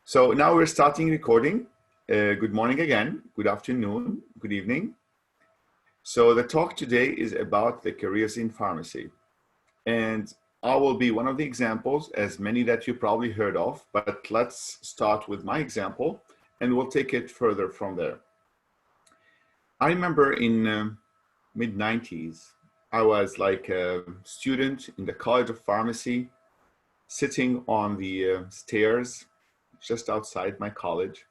So now we're starting recording. Good morning again, good afternoon, good evening. So the talk today is about the careers in pharmacy. And I will be one of the examples, as many that you probably heard of, but let's start with my example and we'll take it further from there. I remember in mid-90s, I was like a student in the College of Pharmacy, sitting on the stairs just outside my college,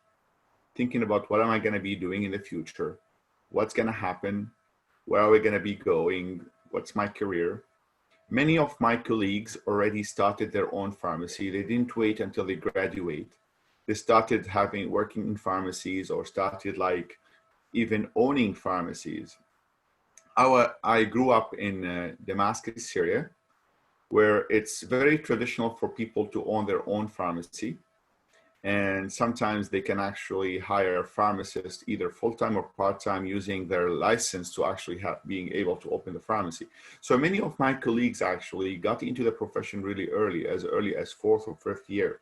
thinking about what am I going to be doing in the future? What's going to happen? Where are we going to be going? What's my career? Many of my colleagues already started their own pharmacy. They didn't wait until they graduate. They started working in pharmacies or started like even owning pharmacies. I grew up in Damascus, Syria, where it's very traditional for people to own their own pharmacy. And sometimes they can actually hire a pharmacist, either full-time or part-time, using their license to actually being able to open the pharmacy. So many of my colleagues actually got into the profession really early as fourth or fifth year.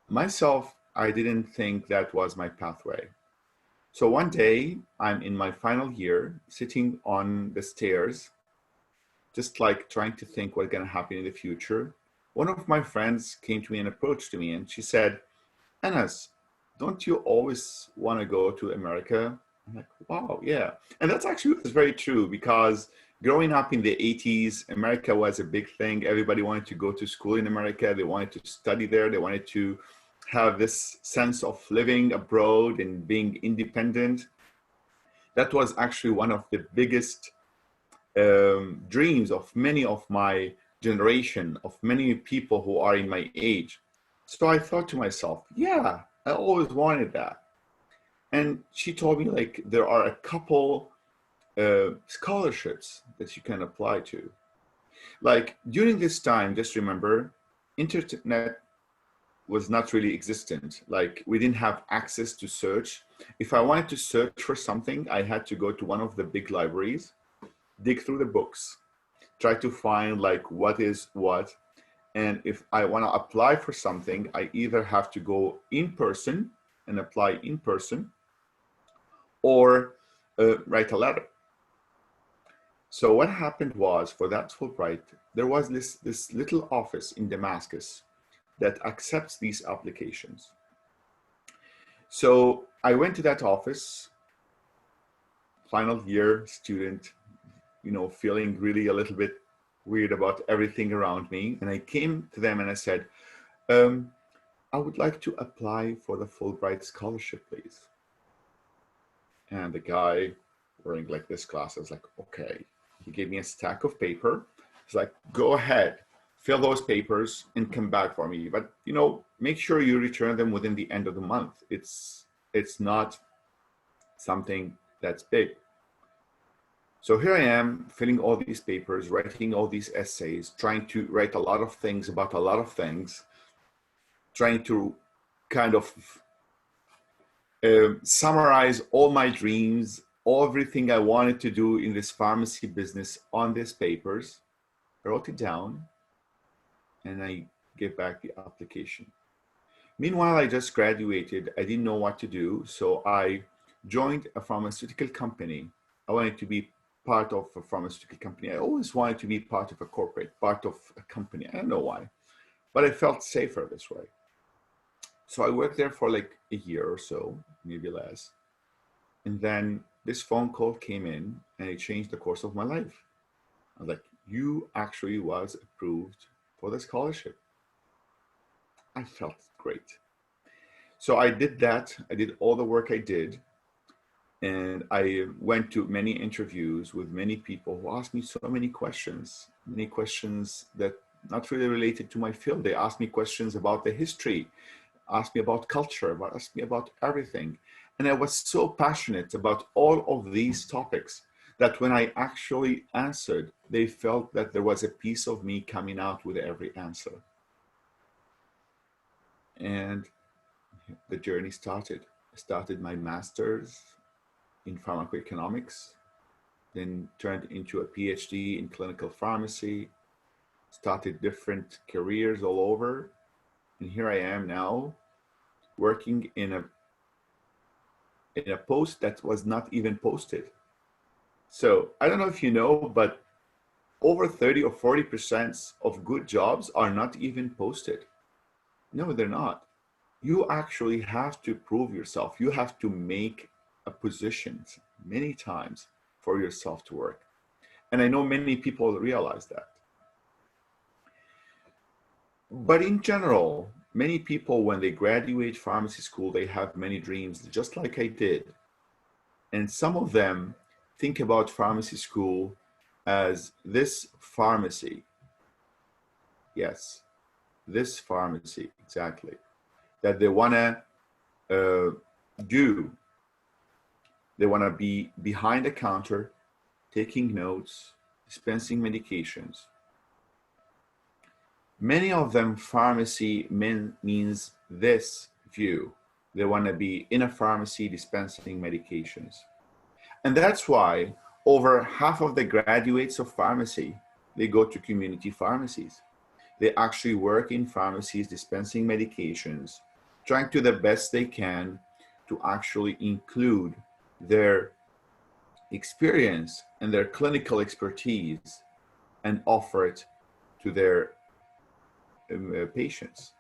Myself, I didn't think that was my pathway. So one day, I'm in my final year, sitting on the stairs, just like trying to think what's going to happen in the future. One of my friends came to me and approached me, and she said, "Anas, don't you always want to go to America?" I'm like, wow, yeah. And that's actually very true, because growing up in the 80s, America was a big thing. Everybody wanted to go to school in America. They wanted to study there. They wanted to have this sense of living abroad and being independent. That was actually one of the biggest dreams of many of my generation, of many people who are in my age. So I thought to myself, yeah, I always wanted that. And she told me, like, there are a couple scholarships that you can apply to. Like, during this time, just remember, internet was not really existent. Like, we didn't have access to search. If I wanted to search for something, I had to go to one of the big libraries, dig through the books, try to find like what is what. And if I want to apply for something, I either have to go in person and apply in person, or write a letter. So what happened was, for that Fulbright, there was this little office in Damascus that accepts these applications. So I went to that office, final year student, feeling really a little bit weird about everything around me. And I came to them and I said, I would like to apply for the Fulbright scholarship, please. And the guy wearing like this glasses was like, okay. He gave me a stack of paper. He's like, go ahead, fill those papers and come back for me. But, make sure you return them within the end of the month. It's not something that's big. So here I am, filling all these papers, writing all these essays, trying to write a lot of things about a lot of things, trying to kind of summarize all my dreams, everything I wanted to do in this pharmacy business on these papers. I wrote it down and I gave back the application. Meanwhile, I just graduated. I didn't know what to do. So I joined a pharmaceutical company. I wanted to be part of a pharmaceutical company. I always wanted to be part of a corporate, part of a company. I don't know why, but I felt safer this way. So I worked there for like a year or so, maybe less. And then this phone call came in and it changed the course of my life. I was like, you actually was approved for the scholarship. I felt great. So I did that. I did all the work I did. And I went to many interviews with many people who asked me so many questions that not really related to my field. They asked me questions about the history, asked me about culture, asked me about everything. And I was so passionate about all of these topics that when I actually answered, they felt that there was a piece of me coming out with every answer. And the journey started. I started my master's in pharmacoeconomics, then turned into a PhD in clinical pharmacy, started different careers all over. And here I am now working in a post that was not even posted. So I don't know if you know, but over 30 or 40% of good jobs are not even posted. No, they're not. You actually have to prove yourself. You have to make a position many times for yourself to work. And I know many people realize that. But in general, many people, when they graduate pharmacy school, they have many dreams, just like I did. And some of them think about pharmacy school as this pharmacy. Yes, this pharmacy, exactly, that they want to do. They want to be behind the counter, taking notes, dispensing medications. Many of them, pharmacy means this view. They want to be in a pharmacy dispensing medications. And that's why over half of the graduates of pharmacy, they go to community pharmacies. They actually work in pharmacies dispensing medications, trying to the best they can to actually include their experience and their clinical expertise and offer it to their patients.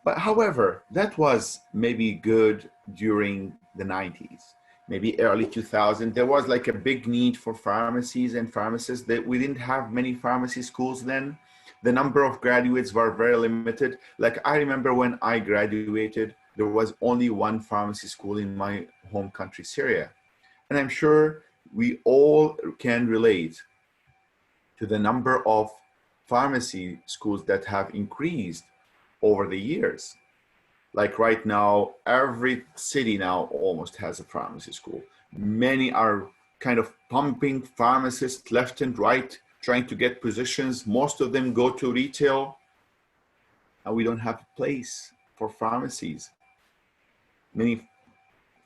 But however, that was maybe good during the 90s, maybe early 2000. There was like a big need for pharmacies and pharmacists. That we didn't have many pharmacy schools then. The number of graduates were very limited. Like I remember when I graduated, there was only one pharmacy school in my home country, Syria. And I'm sure we all can relate to the number of pharmacy schools that have increased over the years. Like right now, every city now almost has a pharmacy school. Many are kind of pumping pharmacists left and right, trying to get positions. Most of them go to retail, and we don't have a place for pharmacies. Many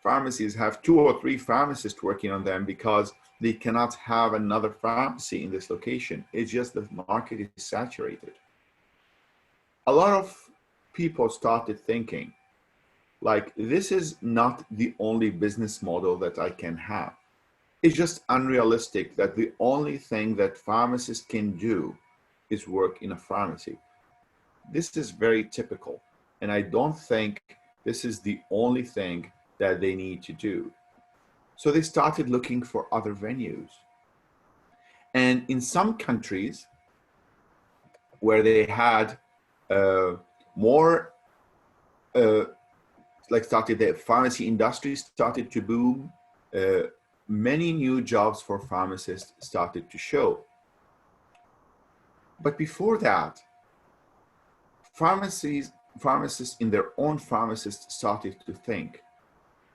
pharmacies have 2 or 3 pharmacists working on them because they cannot have another pharmacy in this location. It's just the market is saturated. A lot of people started thinking, like, this is not the only business model that I can have. It's just unrealistic that the only thing that pharmacists can do is work in a pharmacy. This is very typical, and I don't think this is the only thing that they need to do. So they started looking for other venues. And in some countries where they had more, like started the pharmacy industry started to boom, many new jobs for pharmacists started to show. But before that, pharmacists in their own pharmacists started to think,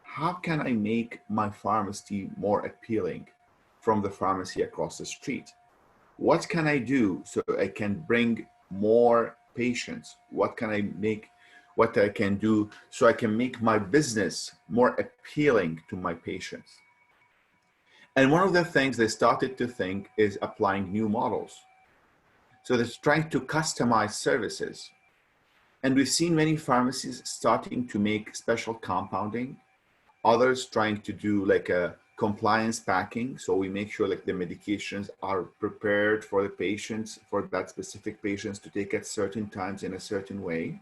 how can I make my pharmacy more appealing from the pharmacy across the street? What can I do so I can bring more patients? What can I do so I can make my business more appealing to my patients? And one of the things they started to think is applying new models. So they're trying to customize services. And we've seen many pharmacies starting to make special compounding, others trying to do like a compliance packing. So we make sure like the medications are prepared for the patients, for that specific patients to take at certain times in a certain way.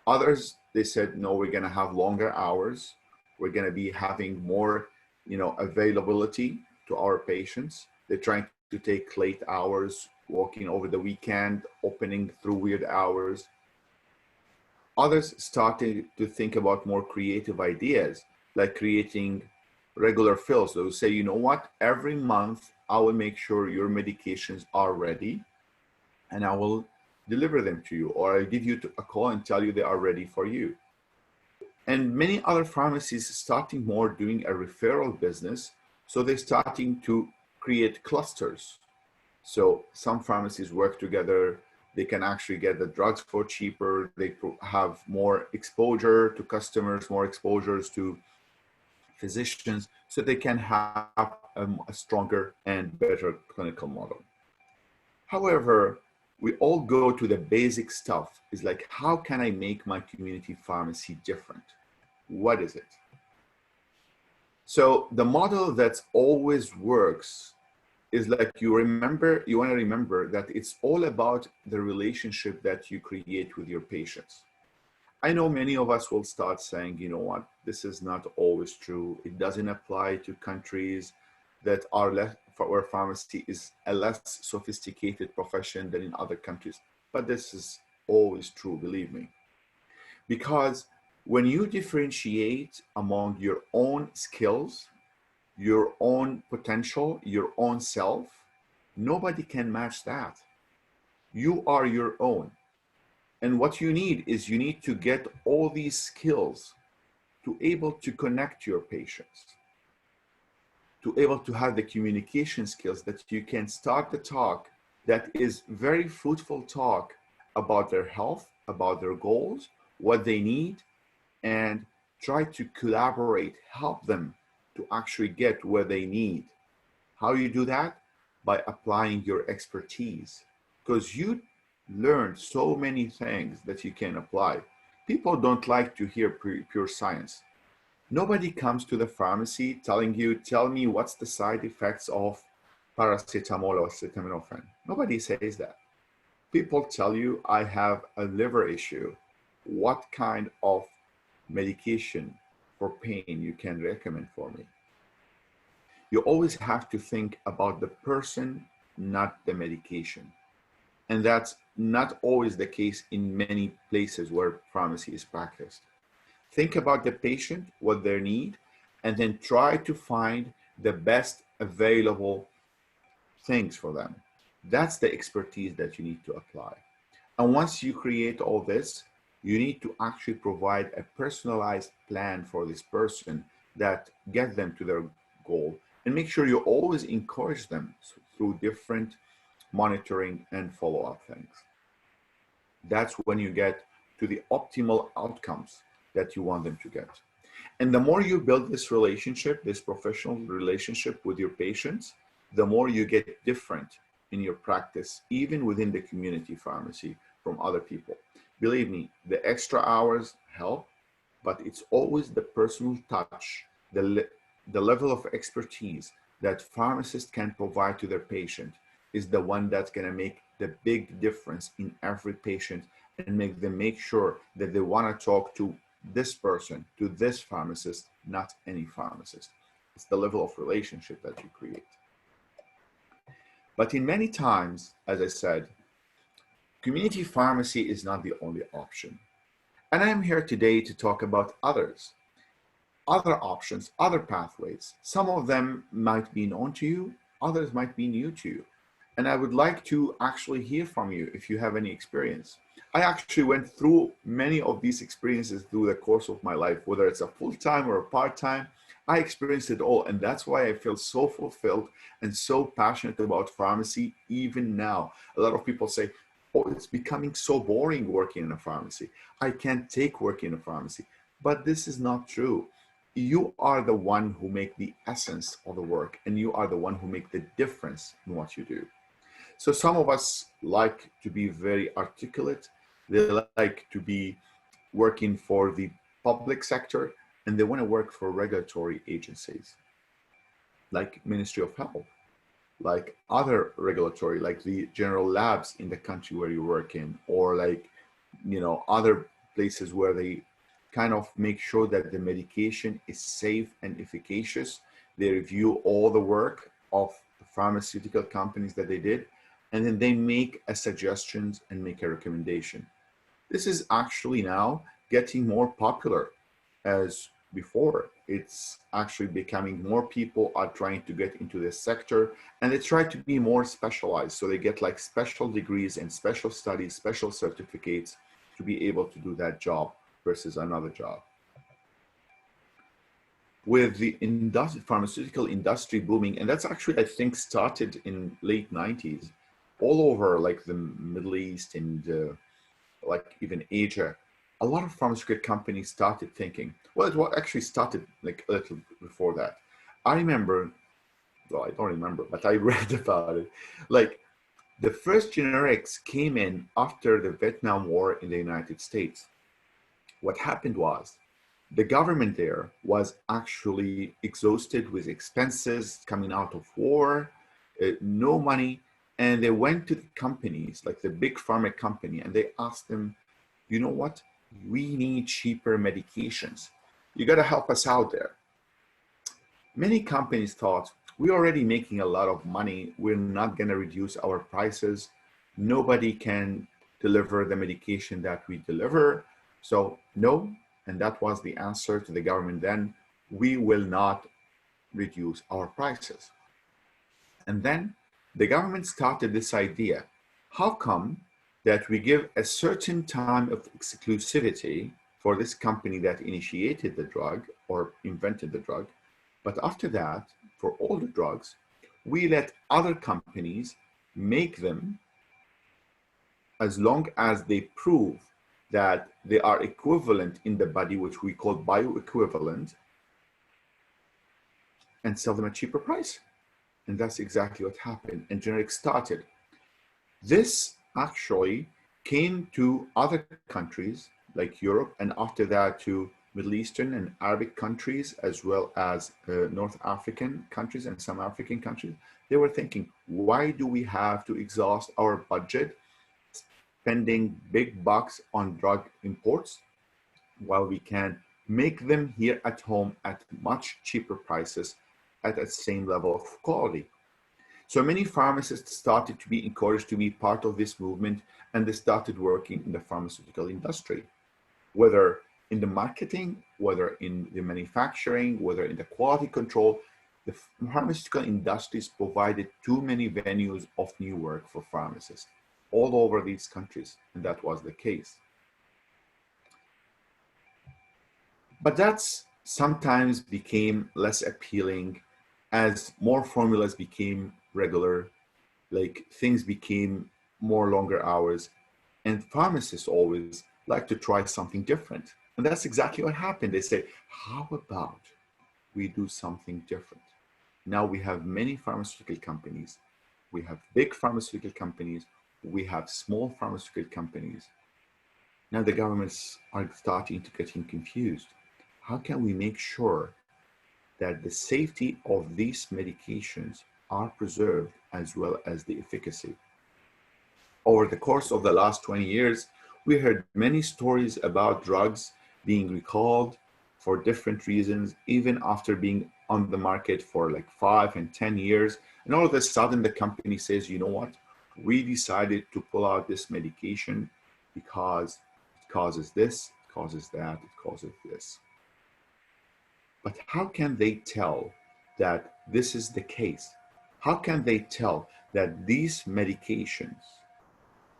Others, they said, no, we're going to have longer hours. We're going to be having more, availability to our patients. They're trying to take late hours, working over the weekend, opening through weird hours. Others started to think about more creative ideas, like creating regular fills. They will say, you know what, every month I will make sure your medications are ready and I will deliver them to you, or I'll give you a call and tell you they are ready for you. And many other pharmacies starting more doing a referral business. So they're starting to create clusters. So some pharmacies work together. They can actually get the drugs for cheaper. They have more exposure to customers, more exposures to physicians, so they can have a stronger and better clinical model. However, we all go to the basic stuff. Is like, how can I make my community pharmacy different? What is it? So the model that always works is like, you want to remember that it's all about the relationship that you create with your patients. I know many of us will start saying, you know what, this is not always true. It doesn't apply to countries that are less, where pharmacy is a less sophisticated profession than in other countries. But this is always true, believe me. Because when you differentiate among your own skills, your own potential, your own self, nobody can match that. You are your own. And what you need is, you need to get all these skills to able to connect your patients, to able to have the communication skills that you can start the talk that is very fruitful talk about their health, about their goals, what they need, and try to collaborate, help them to actually get where they need. How you do that? By applying your expertise, because you learn so many things that you can apply. People don't like to hear pure science. Nobody comes to the pharmacy telling you, tell me what's the side effects of paracetamol or acetaminophen. Nobody says that. People tell you, I have a liver issue. What kind of medication for pain you can recommend for me? You always have to think about the person, not the medication. And that's not always the case in many places where pharmacy is practiced. Think about the patient, what they need, and then try to find the best available things for them. That's the expertise that you need to apply. And once you create all this, you need to actually provide a personalized plan for this person that get them to their goal, and make sure you always encourage them through different monitoring and follow-up things. That's when you get to the optimal outcomes that you want them to get. And the more you build this relationship, this professional relationship with your patients, the more you get different in your practice, even within the community pharmacy, from other people. Believe me, the extra hours help, but it's always the personal touch, the level of expertise that pharmacists can provide to their patient is the one that's going to make the big difference in every patient, and make them make sure that they want to talk to this person, to this pharmacist, not any pharmacist. It's the level of relationship that you create. But in many times, as I said, community pharmacy is not the only option. And I'm here today to talk about others, other options, other pathways. Some of them might be known to you, others might be new to you. And I would like to actually hear from you if you have any experience. I actually went through many of these experiences through the course of my life, whether it's a full-time or a part-time. I experienced it all, and that's why I feel so fulfilled and so passionate about pharmacy even now. A lot of people say, oh, it's becoming so boring working in a pharmacy. I can't take working in a pharmacy. But this is not true. You are the one who make the essence of the work, and you are the one who make the difference in what you do. So some of us like to be very articulate. They like to be working for the public sector, and they want to work for regulatory agencies like Ministry of Health, like other regulatory, like the general labs in the country where you work in, or like, you know, other places where they kind of make sure that the medication is safe and efficacious. They review all the work of the pharmaceutical companies that they did, and then they make a suggestions and make a recommendation. This is actually now getting more popular as before. It's actually becoming, more people are trying to get into this sector, and they try to be more specialized. So they get like special degrees and special studies, special certificates to be able to do that job versus another job. With the pharmaceutical industry booming, and that's actually, I think, started in late 90s, all over like the Middle East and like even Asia, a lot of pharmaceutical companies started thinking, well, it actually started like a little before that. I remember, well, I don't remember, but I read about it. Like The first generics came in after the Vietnam War in the United States. What happened was the government there was actually exhausted with expenses coming out of war, no money, and they went to the companies like the big pharma company and they asked them, you know what, we need cheaper medications. You got to help us out there. Many companies thought, we're already making a lot of money. We're not going to reduce our prices. Nobody can deliver the medication that we deliver. So no, and that was the answer to the government then, we will not reduce our prices. And then the government started this idea. How come that we give a certain time of exclusivity for this company that initiated the drug or invented the drug, but after that, for all the drugs, we let other companies make them as long as they prove that they are equivalent in the body, which we call bioequivalent, and sell them at cheaper price. And that's exactly what happened. And generics started. This actually came to other countries like Europe, and after that to Middle Eastern and Arabic countries, as well as North African countries and some African countries. They were thinking, why do we have to exhaust our budget spending big bucks on drug imports while we can make them here at home at much cheaper prices at the same level of quality? So many pharmacists started to be encouraged to be part of this movement, and they started working in the pharmaceutical industry, whether in the marketing, whether in the manufacturing, whether in the quality control. The pharmaceutical industries provided too many venues of new work for pharmacists all over these countries, and that was the case. But that's sometimes became less appealing as more formulas became regular, like things became more longer hours, and pharmacists always like to try something different. And that's exactly what happened. They say, how about we do something different? Now we have many pharmaceutical companies. We have big pharmaceutical companies. We have small pharmaceutical companies. Now the governments are starting to getting confused. How can we make sure that the safety of these medications are preserved as well as the efficacy? Over the course of the last 20 years, we heard many stories about drugs being recalled for different reasons, even after being on the market for like 5 and 10 years. And all of a sudden the company says, you know what? We decided to pull out this medication because it causes this, it causes that, it causes this. But how can they tell that this is the case? How can they tell that these medications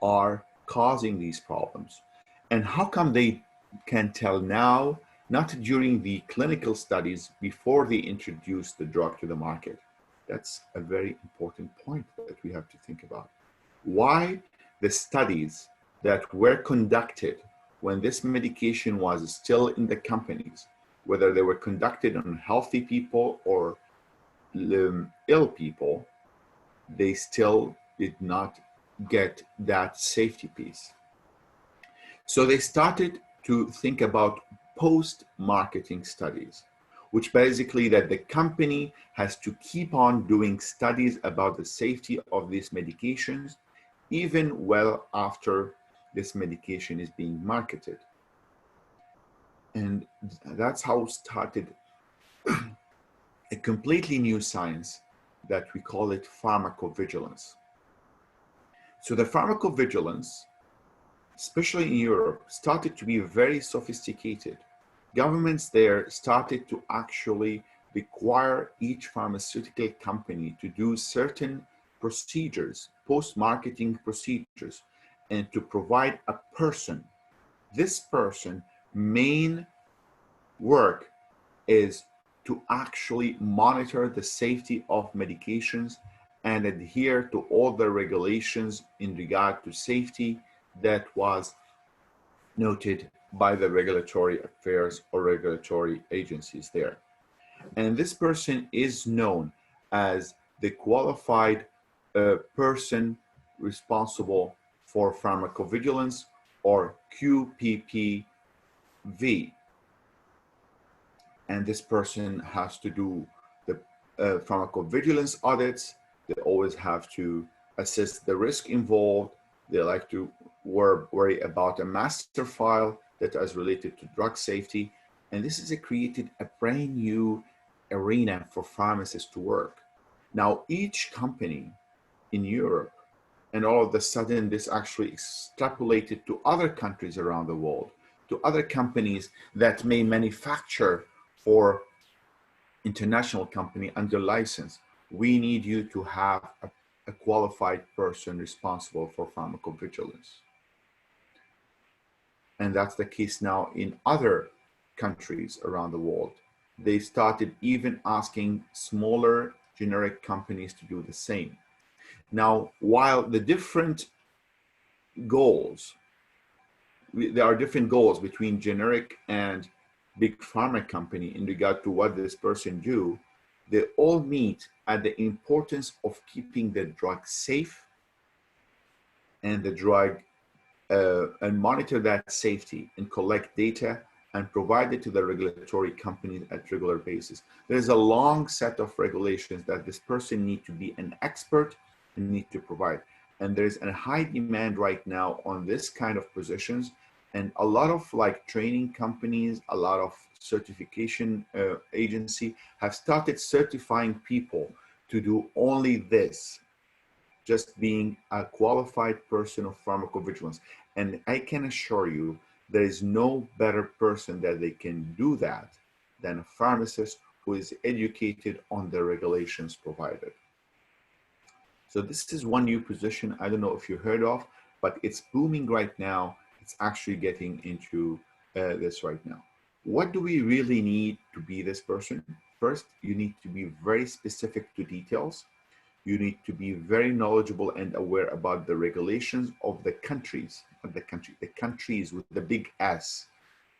are causing these problems? And how come they can tell now, not during the clinical studies before they introduce the drug to the market? That's a very important point that we have to think about. Why the studies that were conducted when this medication was still in the companies, whether they were conducted on healthy people or ill people, they still did not get that safety piece. So they started to think about post-marketing studies, which basically that the company has to keep on doing studies about the safety of these medications, even well after this medication is being marketed. And that's how started a completely new science that we call it pharmacovigilance. So the pharmacovigilance, especially in Europe, started to be very sophisticated. Governments there started to actually require each pharmaceutical company to do certain procedures, post-marketing procedures, and to provide a person. This person main work is to actually monitor the safety of medications and adhere to all the regulations in regard to safety that was noted by the regulatory affairs or regulatory agencies there. And this person is known as the qualified person responsible for pharmacovigilance or QPPV. And this person has to do the pharmacovigilance audits. They always have to assess the risk involved. They like to worry about a master file that is related to drug safety. And this has created a brand new arena for pharmacists to work. Now, each company in Europe, and all of a sudden this actually extrapolated to other countries around the world, to other companies that may manufacture for international company under license. We need you to have a qualified person responsible for pharmacovigilance. And that's the case now in other countries around the world. They started even asking smaller generic companies to do the same. Now, while the different goals, there are different goals between generic and big pharma company in regard to what this person do, they all meet at the importance of keeping the drug safe and the drug and monitor that safety and collect data and provide it to the regulatory companies at regular basis. There's a long set of regulations that this person need to be an expert and need to provide. And there's a high demand right now on this kind of positions. And a lot of like training companies, a lot of certification agency have started certifying people to do only this, just being a qualified person of pharmacovigilance. And I can assure you, there is no better person that they can do that than a pharmacist who is educated on the regulations provided. So this is one new position. I don't know if you heard of, but it's booming right now. It's actually getting into this right now. What do we really need to be this person? First, you need to be very specific to details. You need to be very knowledgeable and aware about the regulations of the countries, the countries with the big S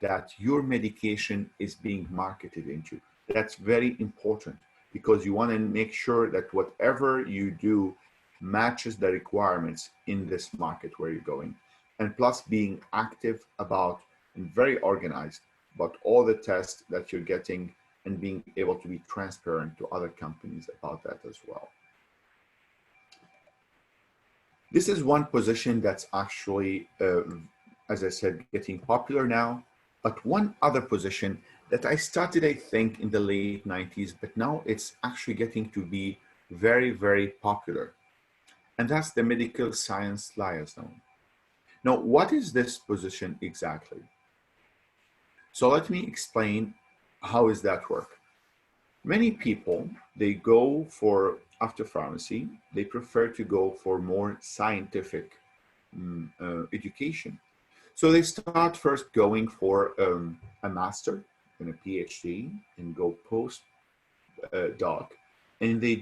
that your medication is being marketed into. That's very important because you want to make sure that whatever you do matches the requirements in this market where you're going. And plus being active about and very organized about all the tests that you're getting and being able to be transparent to other companies about that as well. This is one position that's actually, as I said, getting popular now, but one other position that I started, I think, in the late 90s, but now it's actually getting to be very, very popular. And that's the medical science liaison. Now, what is this position exactly? So let me explain how does that work. Many people, they go for, after pharmacy, they prefer to go for more scientific education. So they start first going for a master and a PhD and go post doc. And they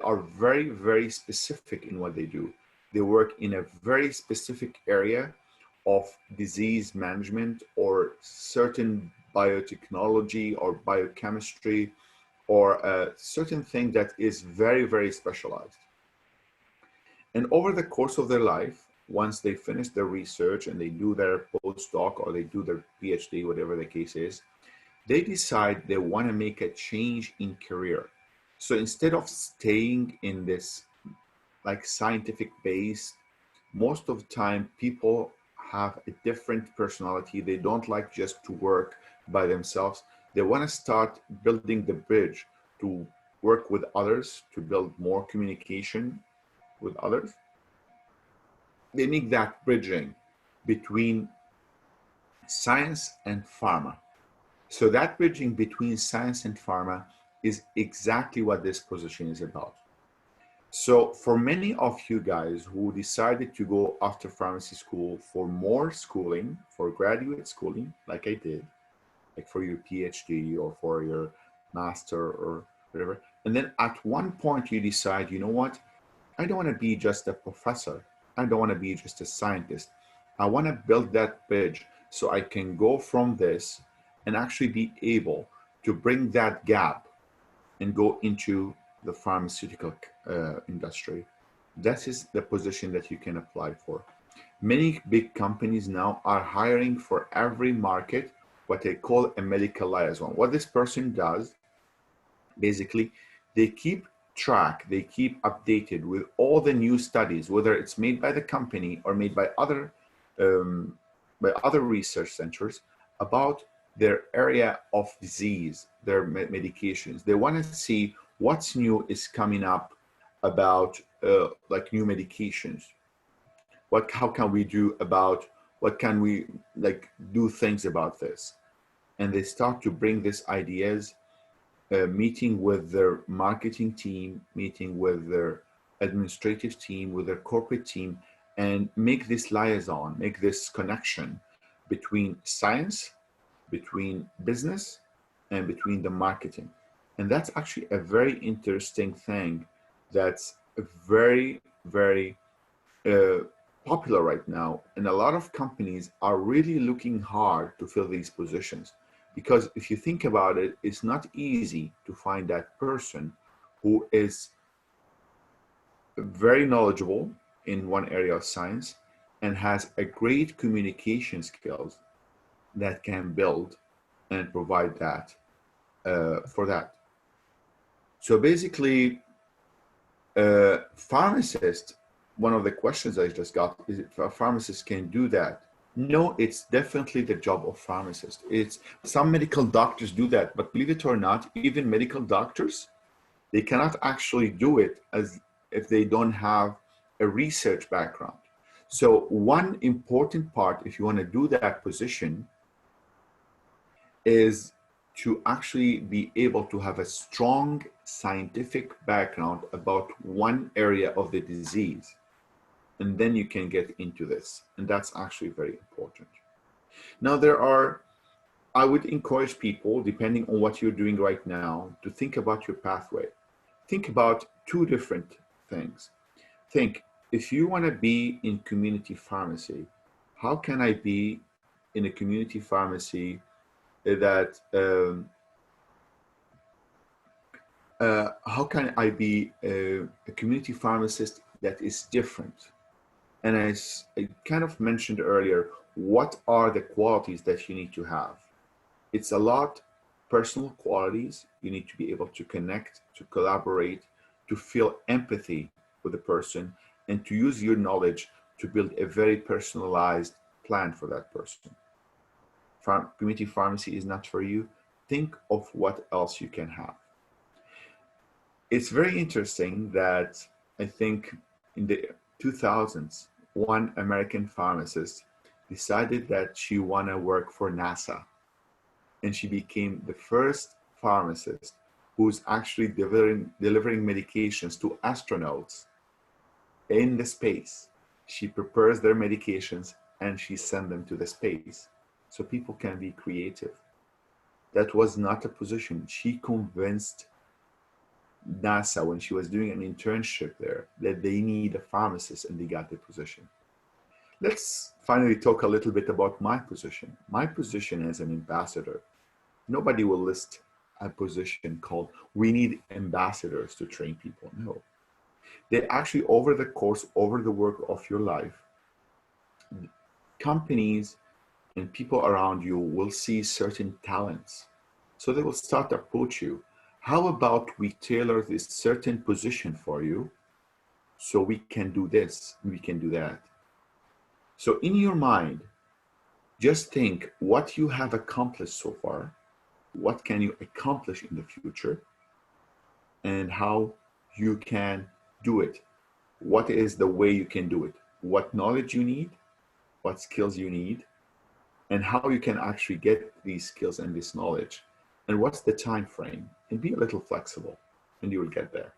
are very, very specific in what they do. They work in a very specific area of disease management or certain biotechnology or biochemistry or a certain thing that is very, very specialized. And over the course of their life, once they finish their research and they do their postdoc or they do their PhD, whatever the case is, they decide they want to make a change in career. So instead of staying in this like scientific base, most of the time people have a different personality. They don't like just to work by themselves. They want to start building the bridge to work with others, to build more communication with others. They make that bridging between science and pharma. So that bridging between science and pharma is exactly what this position is about. So for many of you guys who decided to go after pharmacy school for more schooling, for graduate schooling, like I did, like for your PhD or for your master or whatever, and then at one point you decide, you know what, I don't want to be just a professor. I don't want to be just a scientist. I want to build that bridge so I can go from this and actually be able to bring that gap and go into the pharmaceutical industry. that is the position that you can apply for. Many big companies now are hiring for every market what they call a medical liaison. What this person does, basically, they keep track, they keep updated with all the new studies, whether it's made by the company or made um, by other research centers about their area of disease, their medications. They want to see what's new is coming up about like new medications. How can we do about, what can we like do things about this? And they start to bring these ideas, meeting with their marketing team, meeting with their administrative team, with their corporate team, and make this liaison, make this connection between science, between business, and between the marketing. And that's actually a very interesting thing that's very, very uh, popular right now. And a lot of companies are really looking hard to fill these positions. Because if you think about it, it's not easy to find that person who is very knowledgeable in one area of science and has a great communication skills that can build and provide that for that. So basically, pharmacist, one of the questions I just got is if a pharmacist can do that. No, it's definitely the job of pharmacist. It's some medical doctors do that, but believe it or not, even medical doctors, they cannot actually do it as if they don't have a research background. So one important part, if you want to do that position, is to actually be able to have a strong scientific background about one area of the disease. And then you can get into this. And that's actually very important. Now I would encourage people, depending on what you're doing right now, to think about your pathway. Think about two different things. Think, if you want to be in community pharmacy, how can I be in a community pharmacy that, how can I be a community pharmacist that is different? And as I kind of mentioned earlier, what are the qualities that you need to have? It's a lot personal qualities. You need to be able to connect, to collaborate, to feel empathy with the person, and to use your knowledge to build a very personalized plan for that person. Community pharmacy is not for you. Think of what else you can have. It's very interesting that I think in the 2000s, one American pharmacist decided that she wanted to work for NASA. And she became the first pharmacist who's actually delivering medications to astronauts in the space. She prepares their medications and she sends them to the space so people can be creative. That was not a position. She convinced NASA, when she was doing an internship there, that they need a pharmacist, and they got the position. Let's finally talk a little bit about my position. My position as an ambassador. Nobody will list a position called, we need ambassadors to train people. No. They actually, over the work of your life, companies and people around you will see certain talents. So they will start to approach you. How about we tailor this certain position for you so we can do this, we can do that. So in your mind, just think what you have accomplished so far, what can you accomplish in the future, and how you can do it. What is the way you can do it? What knowledge you need, what skills you need, and how you can actually get these skills and this knowledge, and what's the time frame, and be a little flexible, and you will get there.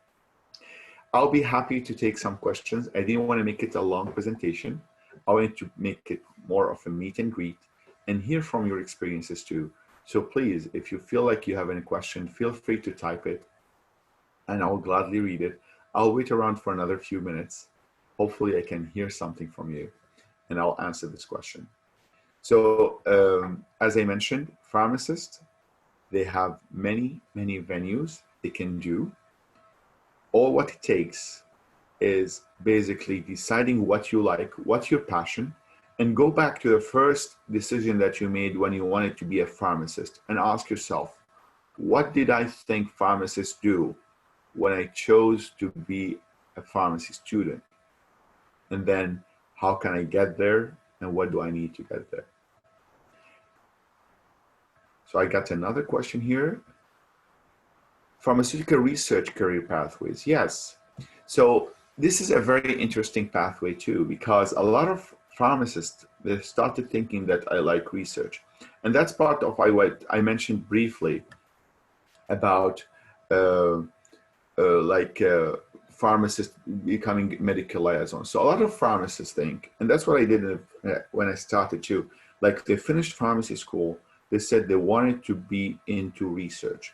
I'll be happy to take some questions. I didn't want to make it a long presentation. I wanted to make it more of a meet and greet and hear from your experiences too. So please, if you feel like you have any question, feel free to type it and I'll gladly read it. I'll wait around for another few minutes. Hopefully I can hear something from you and I'll answer this question. So as I mentioned, pharmacists, they have many venues they can do. All what it takes is basically deciding what you like, what's your passion, and go back to the first decision that you made when you wanted to be a pharmacist and ask yourself, what did I think pharmacists do when I chose to be a pharmacy student? And then how can I get there and what do I need to get there? So I got another question here. Pharmaceutical research career pathways. Yes. So this is a very interesting pathway too, because a lot of pharmacists, they started thinking that I like research. And that's part of what I mentioned briefly about pharmacists becoming medical liaison. So a lot of pharmacists think, and that's what I did when I started too, like they finished pharmacy school, they said they wanted to be into research.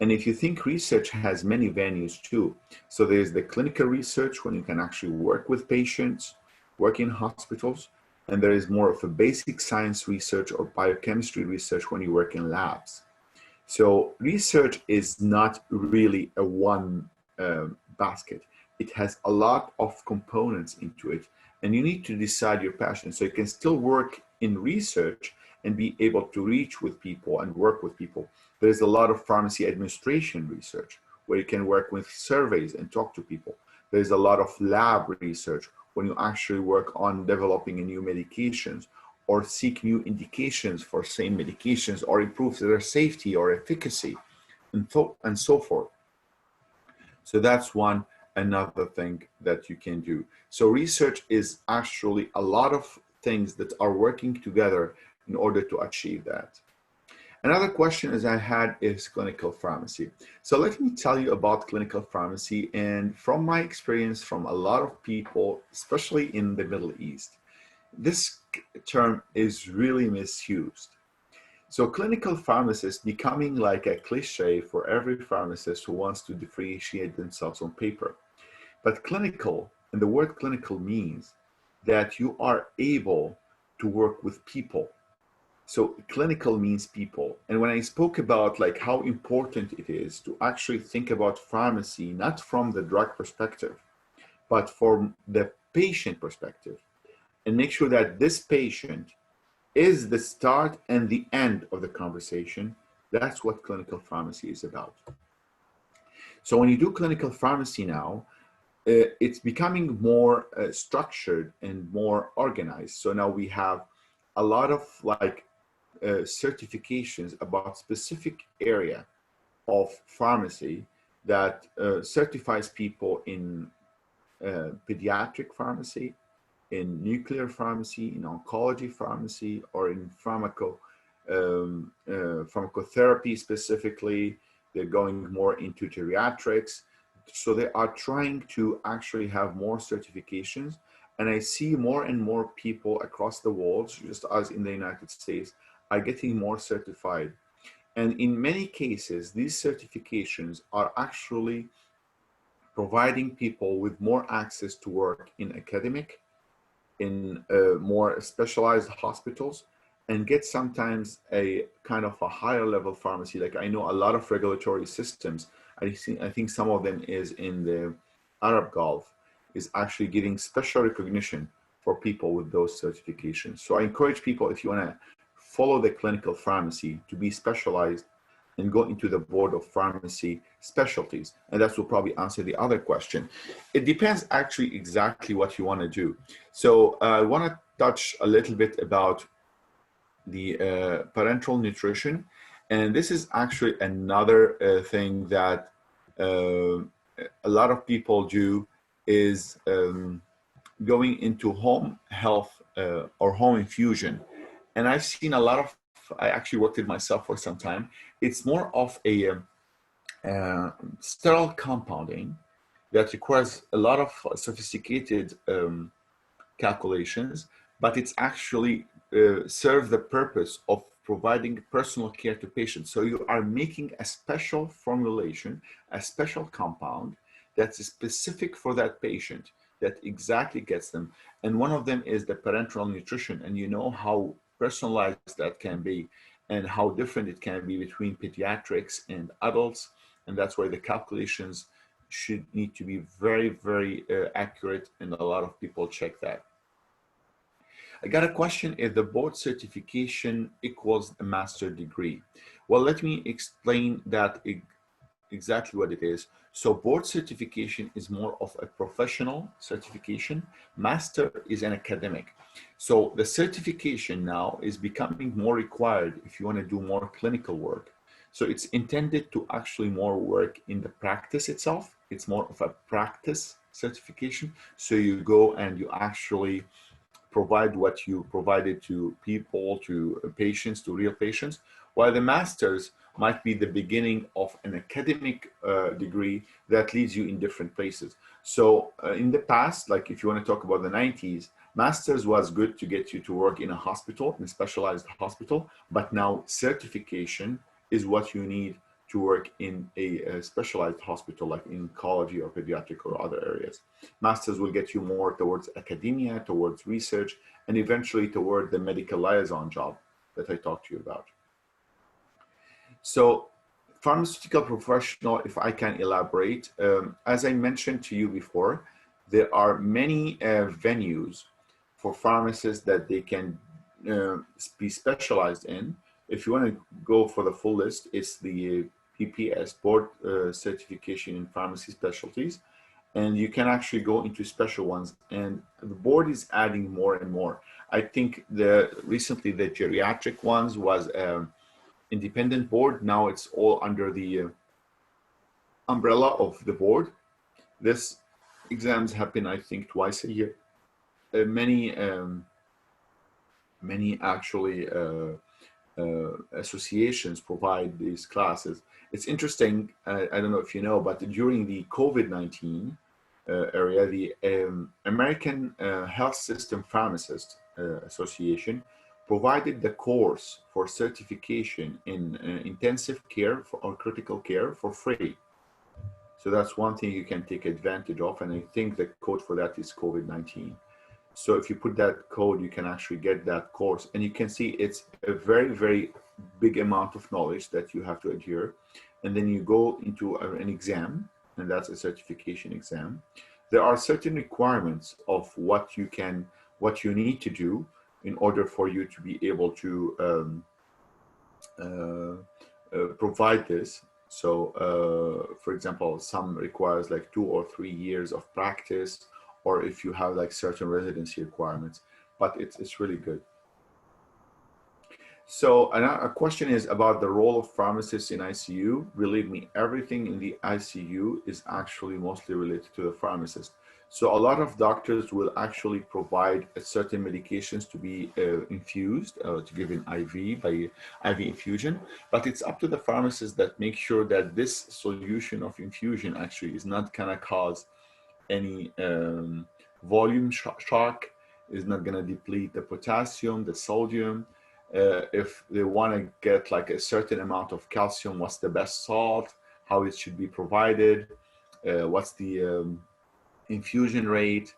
And if you think research has many venues too, so there's the clinical research when you can actually work with patients, work in hospitals, and there is more of a basic science research or biochemistry research when you work in labs. So research is not really a one basket. It has a lot of components into it, and you need to decide your passion. So you can still work in research and be able to reach with people and work with people. There's a lot of pharmacy administration research where you can work with surveys and talk to people. There's a lot of lab research when you actually work on developing new medications or seek new indications for same medications or improve their safety or efficacy and so forth. So that's another thing that you can do. So research is actually a lot of things that are working together in order to achieve that. Another question as I had is clinical pharmacy. So let me tell you about clinical pharmacy, and from my experience from a lot of people, especially in the Middle East, this term is really misused. So clinical pharmacist becoming like a cliche for every pharmacist who wants to differentiate themselves on paper. But clinical, and the word clinical means that you are able to work with people. So clinical means people. And when I spoke about like how important it is to actually think about pharmacy, not from the drug perspective, but from the patient perspective, and make sure that this patient is the start and the end of the conversation, that's what clinical pharmacy is about. So when you do clinical pharmacy now, it's becoming more structured and more organized. So now we have a lot of like certifications about specific area of pharmacy that certifies people in pediatric pharmacy, in nuclear pharmacy, in oncology pharmacy, or in pharmacotherapy specifically. They're going more into geriatrics. So they are trying to actually have more certifications. And I see more and more people across the world, just as in the United States, are getting more certified. And in many cases, these certifications are actually providing people with more access to work in academic, in more specialized hospitals, and get sometimes a kind of a higher level pharmacy. Like I know a lot of regulatory systems, I think some of them is in the Arab Gulf, is actually giving special recognition for people with those certifications. So I encourage people, if you want to follow the clinical pharmacy, to be specialized and go into the board of pharmacy specialties. And that will probably answer the other question. It depends actually exactly what you want to do. So I want to touch a little bit about the parenteral nutrition. And this is actually another thing that a lot of people do, is going into home health or home infusion. And I've seen a lot of, I actually worked it myself for some time. It's more of a sterile compounding that requires a lot of sophisticated calculations, but it's actually serve the purpose of providing personal care to patients. So you are making a special formulation, a special compound that's specific for that patient, that exactly gets them. And one of them is the parenteral nutrition. And you know how personalized that can be and how different it can be between pediatrics and adults. And that's why the calculations should need to be very, very accurate, and a lot of people check that. I got a question: if the board certification equals a master degree? Well, let me explain that exactly what it is. So board certification is more of a professional certification. Master is an academic. So the certification now is becoming more required if you want to do more clinical work. So it's intended to actually more work in the practice itself. It's more of a practice certification. So you go and you actually provide what you provided to people, to patients, to real patients, while the master's might be the beginning of an academic degree that leads you in different places. So in the past, like if you want to talk about the 90s, master's was good to get you to work in a hospital, in a specialized hospital, but now certification is what you need to work in a specialized hospital, like in oncology or pediatric or other areas. Masters will get you more towards academia, towards research, and eventually toward the medical liaison job that I talked to you about. So pharmaceutical professional, if I can elaborate, as I mentioned to you before, there are many venues for pharmacists that they can be specialized in. If you want to go for the full list, it's the PPS, Board Certification in Pharmacy Specialties. And you can actually go into special ones. And the board is adding more and more. I think recently the geriatric ones was independent board. Now it's all under the umbrella of the board. This exams happen, I think, twice a year. Many actually associations provide these classes. It's interesting, I don't know if you know, but during the COVID-19 area, the American Health System Pharmacists Association provided the course for certification in intensive care or critical care for free. So that's one thing you can take advantage of, and I think the code for that is COVID-19. So if you put that code, you can actually get that course, and you can see it's a very, very big amount of knowledge that you have to adhere. And then you go into an exam, and that's a certification exam. There are certain requirements of what you need to do in order for you to be able to provide this. So for example, some requires like 2 or 3 years of practice, or if you have like certain residency requirements, but it's really good. So a question is about the role of pharmacists in ICU. Believe me, everything in the ICU is actually mostly related to the pharmacist. So a lot of doctors will actually provide certain medications to be infused, to give an IV by IV infusion, but it's up to the pharmacist that make sure that this solution of infusion actually is not gonna cause any volume shock, is not gonna deplete the potassium, the sodium. If they want to get like a certain amount of calcium, what's the best salt, how it should be provided, what's the infusion rate.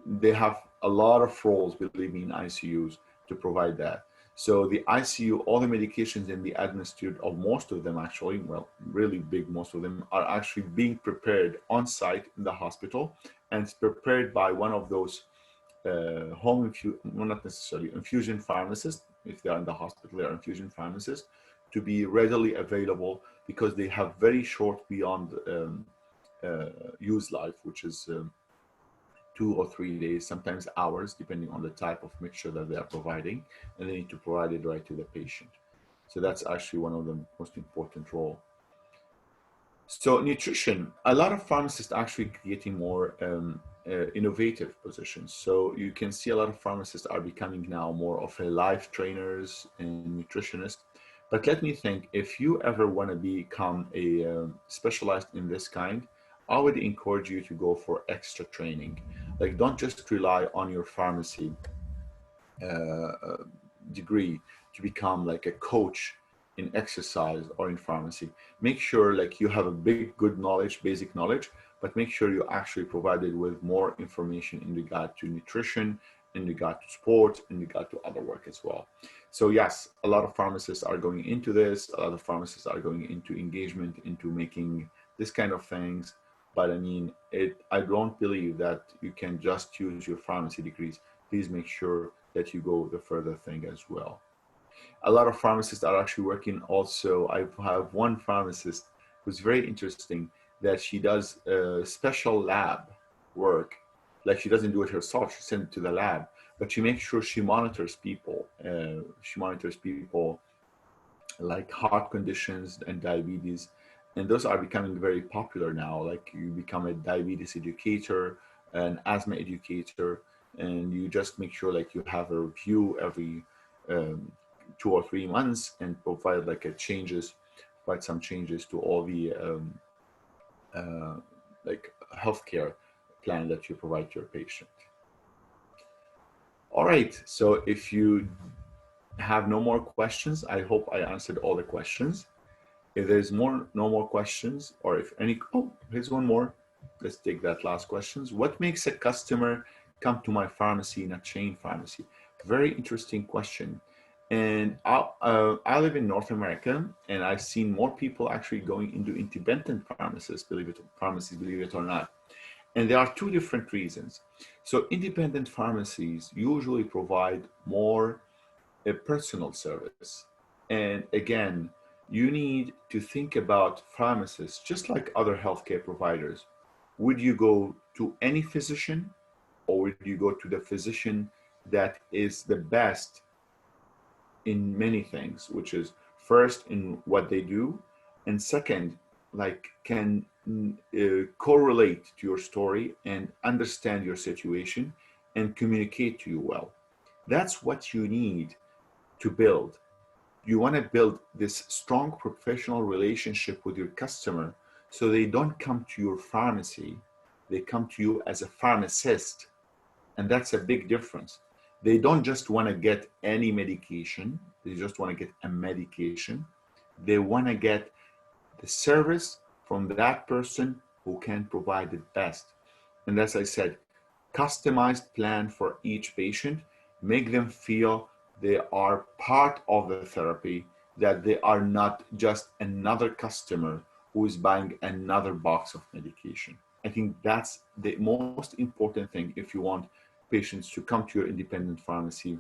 They have a lot of roles, believe me, in ICUs to provide that. So the ICU, all the medications in the administered, or most of them actually, well, really big, most of them are actually being prepared on site in the hospital, and it's prepared by one of those well, not necessarily infusion pharmacists. If they are in the hospital, they are infusion pharmacists, to be readily available, because they have very short beyond use life, which is 2 or 3 days, sometimes hours, depending on the type of mixture that they are providing, and they need to provide it right to the patient. So that's actually one of the most important roles. So nutrition, a lot of pharmacists actually getting more innovative positions. So you can see a lot of pharmacists are becoming now more of a life trainers and nutritionists. But let me think, if you ever want to become a specialized in this kind, I would encourage you to go for extra training. Like, don't just rely on your pharmacy degree to become like a coach in exercise or in pharmacy. Make sure like you have a good knowledge, basic knowledge, but make sure you actually provided with more information in regard to nutrition, in regard to sport, in regard to other work as well. So yes, a lot of pharmacists are going into this. A lot of pharmacists are going into engagement, into making this kind of things. But I mean, I don't believe that you can just use your pharmacy degrees. Please make sure that you go the further thing as well. A lot of pharmacists are actually working also. I have one pharmacist who's very interesting, that she does special lab work. Like, she doesn't do it herself, she sends it to the lab, but she makes sure she monitors people. She monitors people like heart conditions and diabetes. And those are becoming very popular now. Like, you become a diabetes educator, an asthma educator, and you just make sure like you have a review every um, 2 or 3 months and provide like provide some changes to all the uh, like healthcare plan that you provide to your patient. All right, so if you have no more questions, I hope I answered all the questions. If there's no more questions, or if any, oh, here's one more. Let's take that last questions. What makes a customer come to my pharmacy in a chain pharmacy? Very interesting question. And I live in North America, and I've seen more people actually going into independent pharmacies, believe it or not. And there are two different reasons. So independent pharmacies usually provide more a personal service. And again, you need to think about pharmacists just like other healthcare providers. Would you go to any physician, or would you go to the physician that is the best in many things, which is first in what they do, and second, like can correlate to your story and understand your situation and communicate to you well? That's what you need to build. You want to build this strong professional relationship with your customer, so they don't come to your pharmacy, they come to you as a pharmacist. And that's a big difference. They don't just want to get any medication, they just want to get a medication. They want to get the service from that person who can provide it best. And as I said, customized plan for each patient, make them feel they are part of the therapy, that they are not just another customer who is buying another box of medication. I think that's the most important thing if you want patients to come to your independent pharmacy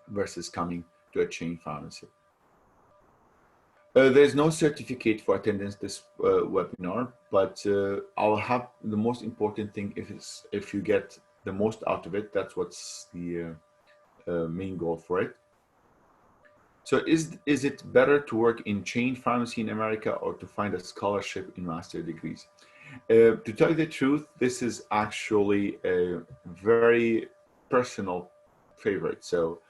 versus coming to a chain pharmacy. There's no certificate for attendance this webinar, but I'll have the most important thing if you get the most out of it. That's what's the main goal for it. So is it better to work in chain pharmacy in America, or to find a scholarship in master degrees? To tell you the truth, this is actually a very personal favorite. So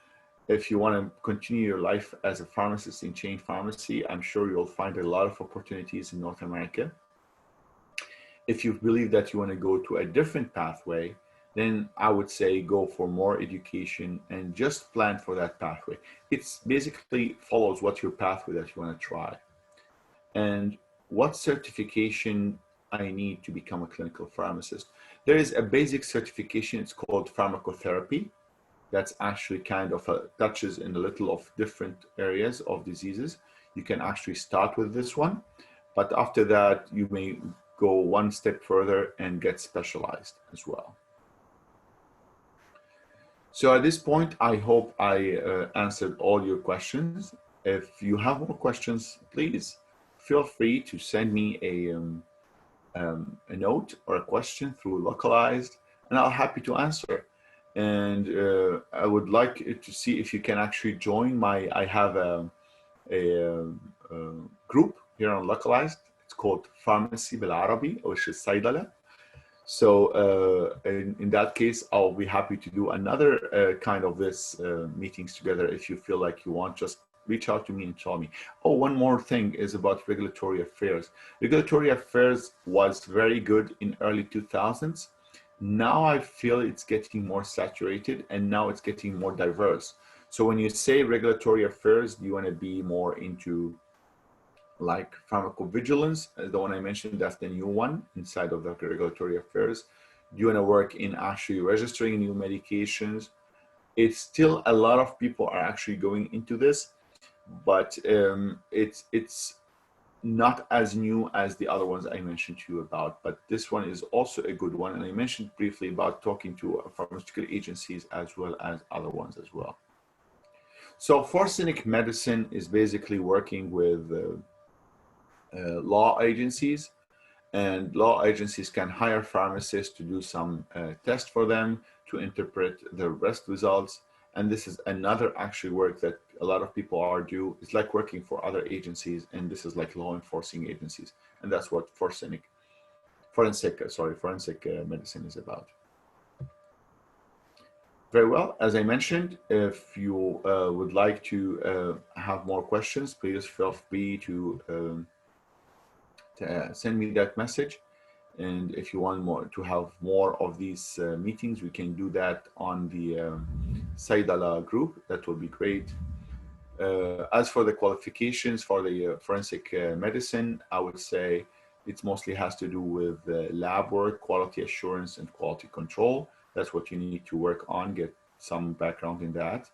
if you want to continue your life as a pharmacist in chain pharmacy, I'm sure you'll find a lot of opportunities in North America. If you believe that you want to go to a different pathway, then I would say go for more education and just plan for that pathway. It's basically follows what your pathway that you want to try. And what certification I need to become a clinical pharmacist? There is a basic certification, it's called pharmacotherapy. That's actually kind of touches in a little of different areas of diseases. You can actually start with this one, but after that, you may go one step further and get specialized as well. So at this point, I hope I answered all your questions. If you have more questions, please feel free to send me a note or a question through Localized, and I'll be happy to answer. And I would like to see if you can actually join I have a group here on Localized. It's called Pharmacy بالعربي, which is صيدلة. So in that case, I'll be happy to do another kind of this meetings together. If you feel like you want, just reach out to me and tell me. Oh, one more thing is about regulatory affairs. Regulatory affairs was very good in early 2000s. Now I feel it's getting more saturated, and now it's getting more diverse. So when you say regulatory affairs, do you want to be more into like pharmacovigilance, the one I mentioned, that's the new one inside of the regulatory affairs? Do you want to work in actually registering new medications? It's still a lot of people are actually going into this, but it's not as new as the other ones I mentioned to you about, but this one is also a good one. And I mentioned briefly about talking to pharmaceutical agencies as well as other ones as well. So Forsenic medicine is basically working with law agencies, and law agencies can hire pharmacists to do some tests for them to interpret the rest results. And this is another actually work that a lot of people are do. It's like working for other agencies, and this is like law enforcing agencies. And that's what forensic medicine is about. Very well. As I mentioned, if you would like to have more questions, please feel free to send me that message. And if you want more to have more of these meetings, we can do that on the Saidala group. That will be great. As for the qualifications for the forensic medicine, I would say it mostly has to do with lab work, quality assurance, and quality control. That's what you need to work on, get some background in that.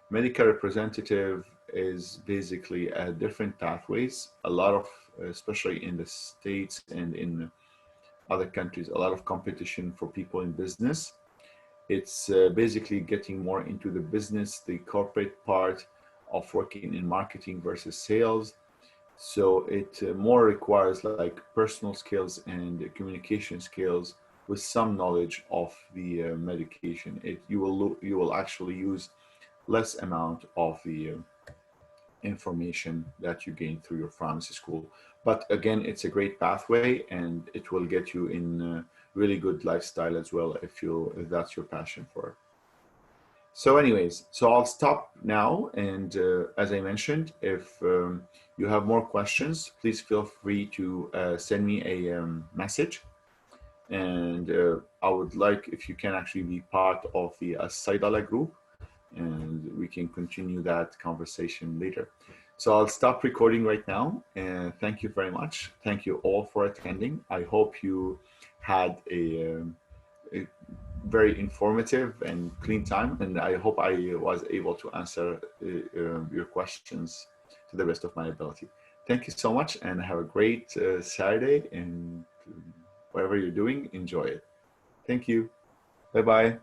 Medical representative is basically different pathways. A lot of, especially in the States and in other countries, a lot of competition for people in business. It's basically getting more into the business, the corporate part of working in marketing versus sales. So it more requires like personal skills and communication skills with some knowledge of the medication. You will actually use less amount of the information that you gain through your pharmacy school. But again, it's a great pathway, and it will get you in a really good lifestyle as well if that's your passion for it. So anyways, so I'll stop now. And as I mentioned, if you have more questions, please feel free to send me a message. And I would like if you can actually be part of the Saidala group, and we can continue that conversation later. So I'll stop recording right now, and thank you very much. Thank you all for attending. I hope you had a very informative and clean time, and I hope I was able to answer your questions to the best of my ability. Thank you so much, and have a great Saturday, and whatever you're doing, enjoy it. Thank you. Bye-bye.